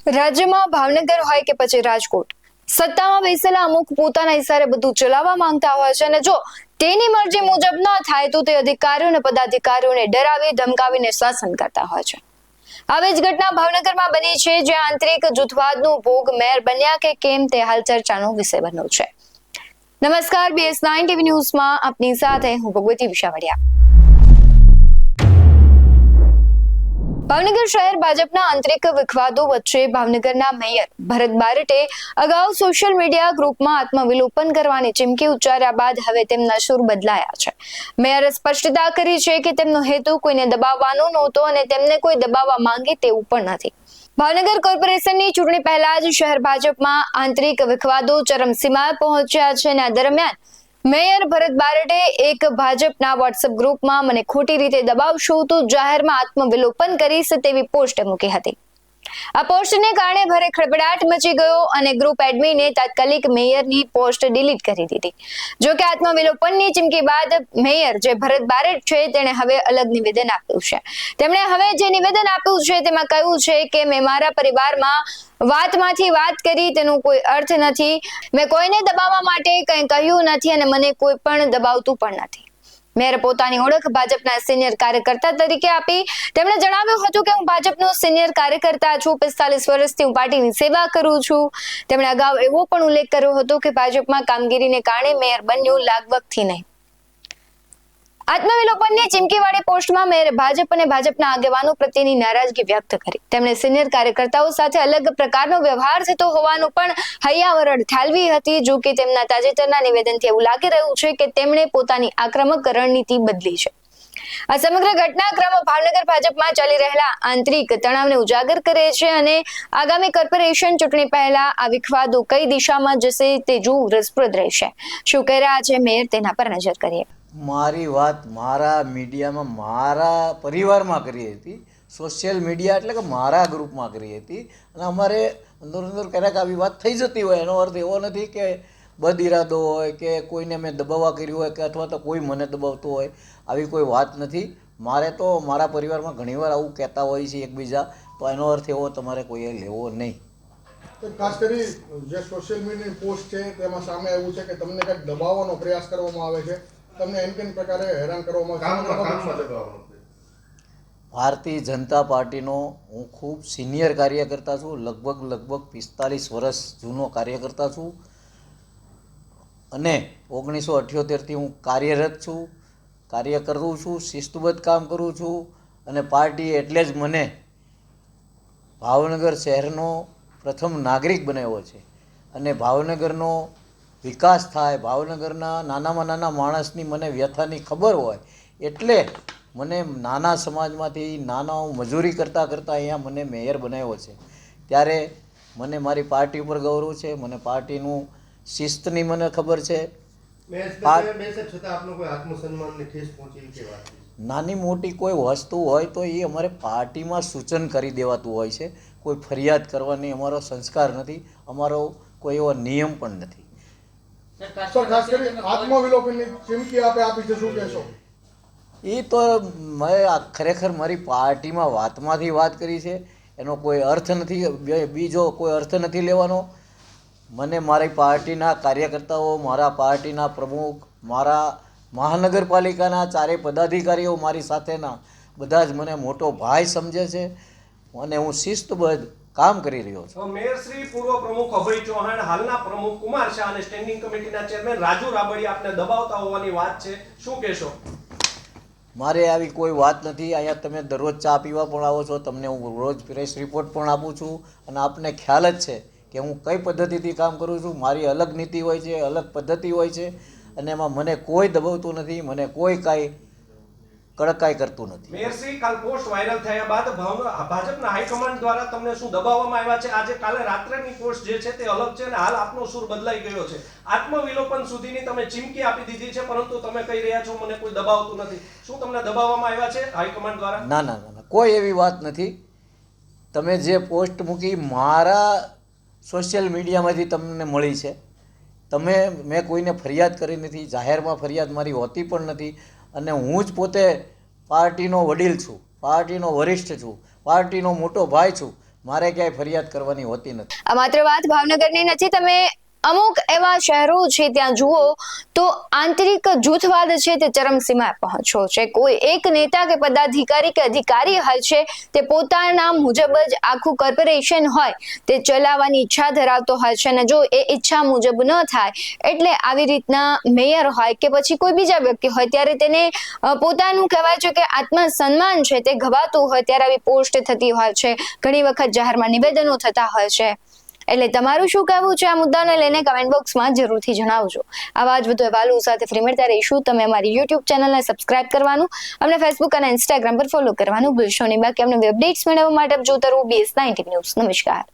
રાજ્યમાં ભાવનગર હોય કે પછી રાજકોટ, સત્તામાં બેસેલા અમુક પોતાના હિસારે બધું ચલાવવા માંગતા હોય છે અને જો તેની મરજી મુજબ ન થાય તો તે અધિકારીઓ અને પદાધિકારીઓને ડરાવી ધમકાવીને શાસન કરતા હોય છે। આવી જ ઘટના ભાવનગરમાં બની છે, જ્યાં આંતરિક જૂથવાદનો ભોગ મેયર બન્યા કે કેમ તે હાલ ચર્ચાનો વિષય બન્યો છે। નમસ્કાર, BS9 TV ન્યૂઝમાં આપની સાથે હું ભગવતી વિશાવડિયા। ભાવનગર શહેર ભાજપના આંતરિક વિખવાદો વચ્ચે ભાવનગરના મેયર ભરત બારટે અગાઉ સોશિયલ મીડિયા ગ્રુપમાં આત્મવિલોપન કરવાની ચીમકી ઉચ્ચાર્યા બાદ હવે તેમના સૂર બદલાયા છે। મેયરે સ્પષ્ટતા કરી છે કે તેમનો હેતુ કોઈને દબાવવાનો નહોતો અને તેમને કોઈ દબાવવા માંગે તેવું પણ નથી। ભાવનગર કોર્પોરેશનની ચૂંટણી પહેલા જ શહેર ભાજપમાં આંતરિક વિખવાદો ચરમસીમાએ પહોંચ્યા છે અને આ દરમિયાન મેયર ભરત બારટે એક ભાજપના વોટ્સએપ ગ્રુપમાં મને ખોટી રીતે દબાવશો તો જાહેરમાં આત્મવિલોપન કરીશ તેવી પોસ્ટ મૂકી હતી। આ પોસ્ટને કારણે ભારે ખળભળાટ મચી ગયો અને ગ્રુપ એડમિને તાત્કાલિક મેયરની પોસ્ટ ડિલીટ કરી દીધી। જો કે આત્મવિલોપનની ચીમકી બાદ મેયર જે ભરત બારટ છે તેણે હવે અલગ નિવેદન આપ્યું છે। તેમણે હવે જે નિવેદન આપ્યું છે તેમાં કહ્યું છે કે મેં મારા પરિવારમાં વાતમાંથી વાત કરી તેનો કોઈ અર્થ નથી। મેં કોઈને દબાવવા માટે કંઈ કહ્યું નથી અને મને કોઈ પણ દબાવતું પણ નથી। મેયરે પોતાની ઓળખ ભાજપના સિનિયર કાર્યકર્તા તરીકે આપી। તેમણે જણાવ્યું હતું કે હું ભાજપનો સિનિયર કાર્યકર્તા છું, 45 વર્ષથી હું પાર્ટીની સેવા કરું છું। તેમણે અગાઉ એવો પણ ઉલ્લેખ કર્યો હતો કે ભાજપમાં કામગીરીને કારણે મેયર બન્યું, લાગવગથી નહીં। આત્મવિલોપનની ચીમકીવાળી પોસ્ટમાં મેયરે ભાજપ અને ભાજપના આગેવાનો પ્રત્યેની નારાજગી વ્યક્ત કરી। તેમણે સિનિયર કાર્યકર્તાઓ સાથે અલગ પ્રકારનો વ્યવહાર થતો હોવાનું પણ હૈયાવરણ ઠાલવી હતી। જો કે તેમના તાજેતરના નિવેદનથી એવું લાગી રહ્યું છે કે તેમણે પોતાની આક્રમક રણનીતિ બદલી છે। આ સમગ્ર ઘટનાક્રમ ભાવનગર ભાજપમાં ચાલી રહેલા આંતરિક તણાવને ઉજાગર કરે છે અને આગામી કોર્પોરેશન ચૂંટણી પહેલા આ વિખવાદો કઈ દિશામાં જશે તે જોવું રસપ્રદ રહેશે। શું કહી રહ્યા છે મેયર તેના પર નજર કરીએ। મારી વાત મારા મીડિયામાં મારા પરિવારમાં કરી હતી, સોશિયલ મીડિયા એટલે કે મારા ગ્રુપમાં કરી હતી અને અમારે અંદર ક્યારેક આવી વાત થઈ જતી હોય એનો અર્થ એવો નથી કે બદ ઇરાદો હોય કે કોઈને મેં દબાવવા કર્યું હોય કે અથવા તો કોઈ મને દબાવતું હોય, આવી કોઈ વાત નથી। મારે તો મારા પરિવારમાં ઘણીવાર આવું કહેતા હોય છે એકબીજા, તો એનો અર્થ એવો તમારે કોઈએ લેવો નહીં। ખાસ કરી જે સોશિયલ મીડિયાની પોસ્ટ છે તેમાં સામે આવ્યું છે કે તમને કંઈક દબાવવાનો પ્રયાસ કરવામાં આવે છે, તમને એમ કેમ પ્રકારે હેરાન કરવામાં ભારતીય જનતા પાર્ટીનો હું ખૂબ સિનિયર કાર્યકર્તા છું, લગભગ 45 વર્ષ જૂનો કાર્યકર્તા છું અને 1978થી હું કાર્યરત છું, કાર્ય કરું છું, શિસ્તબદ્ધ કામ કરું છું અને પાર્ટી એટલે જ મને ભાવનગર શહેરનો પ્રથમ નાગરિક બનાવ્યો છે અને ભાવનગરનો વિકાસ થાય, ભાવનગરના નાનામાં નાના માણસની મને વ્યથાની ખબર હોય એટલે મને નાના સમાજમાંથી નાના મજૂરી કરતાં અહીંયા મને મેયર બનાવ્યો છે। ત્યારે મને મારી પાર્ટી ઉપર ગૌરવ છે, મને પાર્ટીનું શિસ્તની મને ખબર છે। નાની મોટી કોઈ વસ્તુ હોય તો એ અમારે પાર્ટીમાં સૂચન કરી દેવાતું હોય છે, કોઈ ફરિયાદ કરવાની અમારો સંસ્કાર નથી, અમારો કોઈ એવો નિયમ પણ નથી। ખાસ કરી આત્મવિલોપનની ચીમકી આપી છે, શું કહેશો? એ તો મેં ખરેખર મારી પાર્ટીમાં વાતમાંથી વાત કરી છે, એનો કોઈ અર્થ નથી, બીજો કોઈ અર્થ નથી લેવાનો। મને મારી પાર્ટીના કાર્યકર્તાઓ, મારા પાર્ટીના પ્રમુખ, મારા મહાનગરપાલિકાના ચારે પદાધિકારીઓ મારી સાથેના બધા જ મને મોટો ભાઈ સમજે છે અને હું શિસ્તબદ્ધ કામ કરી રહ્યો છું। મેયર શ્રી, પૂર્વ પ્રમુખ અભય ચૌહાણ, હાલના પ્રમુખ કુમાર શાહ અને સ્ટેન્ડિંગ કમિટીના ચેરમેન રાજુ રાબડિયા આપને દબાવતા હોવાની વાત છે, શું કહેશો? મારે આવી કોઈ વાત નથી। અહીંયા તમે દરરોજ ચા પીવા પણ આવો છો, તમને હું રોજ પ્રેસ રિપોર્ટ પણ આપું છું અને આપને ખ્યાલ જ છે કે હું કઈ પદ્ધતિથી કામ કરું છું। મારી અલગ નીતિ હોય છે, અલગ પદ્ધતિ હોય છે અને એમાં મને કોઈ દબાવતું નથી, મને કોઈ કાંઈ કડકાઈ કરતું નથી। મેયર શ્રી, કાલ પોસ્ટ વાયરલ થયા બાદ ભાજપના હાઈકમાન્ડ દ્વારા તમને શું દબાવવામાં આવ્યા છે? આજે કાલે રાત્રેની પોસ્ટ જે છે તે અલગ છે અને હાલ આપનો સૂર બદલાઈ ગયો છે। આત્મવિલોપન સુધીની તમે ચીમકી આપી દીધી છે, પરંતુ તમે કહી રહ્યા છો મને કોઈ દબાવતું નથી। શું તમને દબાવવામાં આવ્યા છે હાઈકમાન્ડ દ્વારા? ના, કોઈ એવી વાત નથી। તમે જે પોસ્ટ મૂકી મારા સોશિયલ મીડિયામાંથી તમને મળી છે, મેં કોઈને ફરિયાદ કરી નથી, જાહેરમાં ફરિયાદ મારી હોતી પણ નથી અને હું જ પોતે પાર્ટીનો વડીલ છું, પાર્ટીનો વરિષ્ઠ છું, પાર્ટીનો મોટો ભાઈ છું। મારે ક્યાંય ફરિયાદ કરવાની હોતી નથી. આ માત્ર વાત ભાવનગરની નથી, તમે અમુક એવા શહેરો છે ત્યાં જુઓ તો આંતરિક જૂથવાદ છે તે ચરમસીમાએ પહોંચ્યો છે. કોઈ એક નેતા કે પદાધિકારી કે અધિકારી હોય છે તે પોતાના મુજબ જ આખું કોર્પોરેશન હોય તે ચલાવવાની ઈચ્છા ધરાવતો હોય છે, અને જો એ ઈચ્છા મુજબ ન થાય એટલે આવી રીતના મેયર હોય કે પછી કોઈ બીજા વ્યક્તિ હોય ત્યારે તેને પોતાનું કહેવાય છે કે આત્મસન્માન છે તે ઘવાતું હોય ત્યારે આવી પોસ્ટ થતી હોય છે, ઘણી વખત જાહેરમાં નિવેદનો થતા હોય છે. એટલે તમારું શું કહેવું છે આ મુદ્દાને લઈને કમેન્ટ બોક્સમાં જરૂરથી જણાવજો. આવા જ વધુ અહેવાલો સાથે ફરી મળતા રહીશું. તમે અમારી યુટ્યુબ ચેનલને સબસ્ક્રાઇબ કરવાનું, અમને ફેસબુક અને ઇન્સ્ટાગ્રામ પર ફોલો કરવાનું ભૂલશો નહીં. બાકી અમને અપડેટ્સ મેળવવા માટે જોતા રહો BS19 ન્યૂઝ. નમસ્કાર.